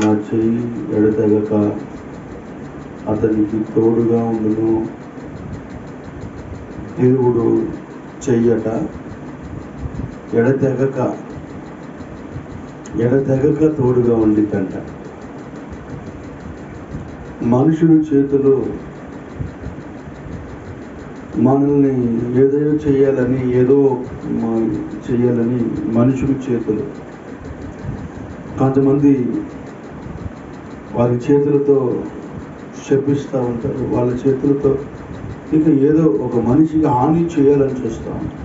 నా చెయ్యి ఎడతెగక అతనికి తోడుగా ఉండును. దేవుడు చెయ్యట ఎడతెగక తోడుగా ఉండిద్దంట. మనుషుల చేతులు మనల్ని ఏదో చేయాలని మనుషుల చేతులు కొంతమంది వారి చేతులతో శపిస్తూ ఉంటారు. వాళ్ళ చేతులతో ఇక ఏదో ఒక మనిషికి హాని చేయాలని చూస్తూ ఉంటారు.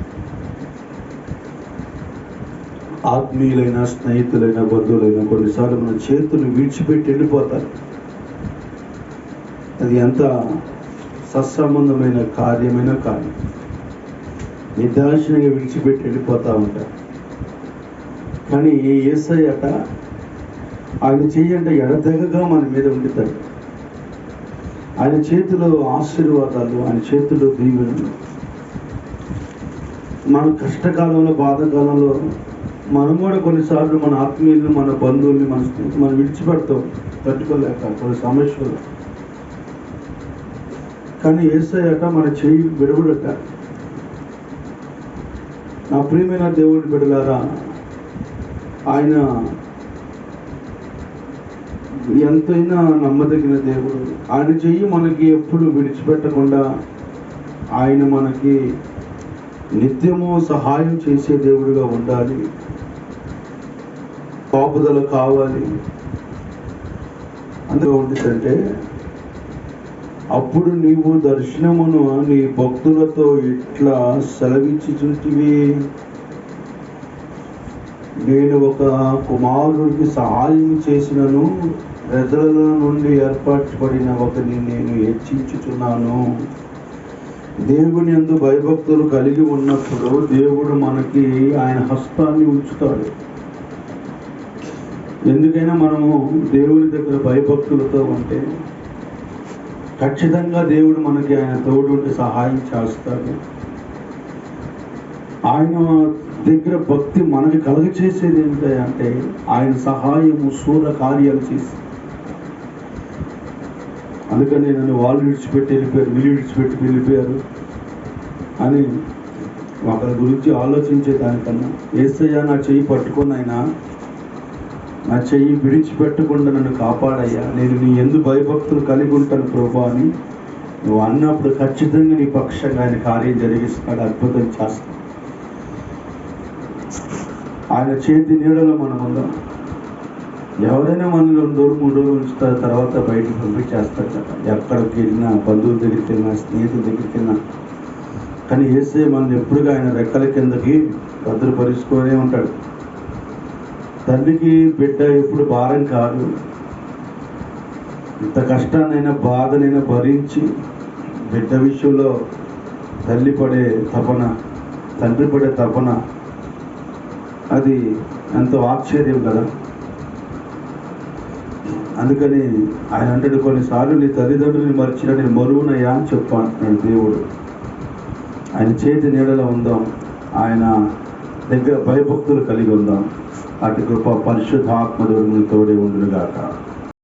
ఆత్మీయులైన, స్నేహితులైన, బంధువులైన కొన్నిసార్లు మన చేతులు విడిచిపెట్టి వెళ్ళిపోతారు. అది ఎంత సత్సంబంధమైన కార్యమైన కాదు, నిర్దాక్షిణ్యంగా విడిచిపెట్టి వెళ్ళిపోతూ ఉంటారు. కానీ యేసయ్యట ఆయన చెయ్యంటే ఎడతెగగా మన మీద ఉండితాడు. ఆయన చేతిలో ఆశీర్వాదాలు, ఆయన చేతిలో దీవెనలు. మన కష్టకాలంలో, బాధకాలంలో మనం కూడా కొన్నిసార్లు మన ఆత్మీయులను, మన బంధువుల్ని, మనం విడిచిపెడతాం తట్టుకోలేక కొన్ని సమస్యలు. కానీ యేసయ్యట మన చెయ్యి విడవడట. నా ప్రియమైన దేవుడి బిడ్డలారా, ఆయన ఎంతైనా నమ్మదగిన దేవుడు. ఆయన చెయ్యి మనకి ఎప్పుడు విడిచిపెట్టకుండా ఆయన మనకి నిత్యము సహాయం చేసే దేవుడిగా ఉండాలి. కాపుదల కావాలి. అందులో ఉంటుందంటే, అప్పుడు నీవు దర్శనమును నీ భక్తులతో ఇట్లా సెలవిచ్చుచుంటివి, నేను ఒక కుమారుడికి సహాయం చేసినను, ప్రజల నుండి ఏర్పరచబడిన ఒకరిని నేను హెచ్చించుచున్నాను. దేవుని యందు భయభక్తులు కలిగి ఉన్నప్పుడు దేవుడు మనకి ఆయన హస్తాన్ని ఉంచుతాడు. ఎందుకైనా మనము దేవుని దగ్గర భయభక్తులతో ఉంటే ఖచ్చితంగా దేవుడు మనకి ఆయన తోడు ఉండి సహాయం చేస్తాడు. ఆయన దగ్గర భక్తి మనకి కలుగచేసేది ఏంటంటే ఆయన సహాయము, శూర కార్యాలు చేసి. అందుకని నన్ను వాళ్ళు విడిచిపెట్టి వెళ్ళిపోయారు, వీళ్ళు విడిచిపెట్టి వెళ్ళిపోయారు అని ఒకరి గురించి ఆలోచించే దానికన్నా, యేసయ్య నా చెయ్యి పట్టుకొని అయినా నా చెయ్యి విడిచిపెట్టకుండా నన్ను కాపాడయ్యా, నేను నీ యందు భయభక్తులు కలిగి ఉంటాను ప్రభా అని నువ్వు అన్నప్పుడు ఖచ్చితంగా నీ పక్షంగా ఆయన కార్యం జరిగిస్తాడు, అద్భుతం చేస్తాడు. ఆయన చేతి నీడలో మనం ఉందాం. ఎవరైనా మనలో 2-3 రోజులు ఉంచుతారు, తర్వాత బయటకు పంపించేస్తారు కదా. ఎక్కడికి వెళ్ళినా, బంధువుల దగ్గరికి వెళ్ళినా, స్నేహితుల దగ్గరికి వెళ్ళినా. కానీ యేసయ్య మనల్ని ఎప్పుడుగా ఆయన రెక్కల కిందకి భద్రపరుచుకొనే ఉంటాడు. తండ్రికి బిడ్డ ఎప్పుడు భారం కాదు. ఇంత కష్టాన్నైనా, బాధనైనా భరించి బిడ్డ విషయంలో తల్లి పడే తపన, తండ్రి పడే తపన, అది ఎంతో ఆశ్చర్యం కదా. అందుకని ఆయన అంటాడు, కొన్నిసార్లు నీ తల్లిదండ్రులని మర్చిన నేను మరువునయ్యా అని చెప్పు అంటున్నాడు దేవుడు. ఆయన చేతి నీడలో ఉందాం, ఆయన దగ్గర భయభక్తులు కలిగి ఉందాం. అటు కృప పరిశుద్ధాత్మ దేవుని తోడే ఉండును గాక.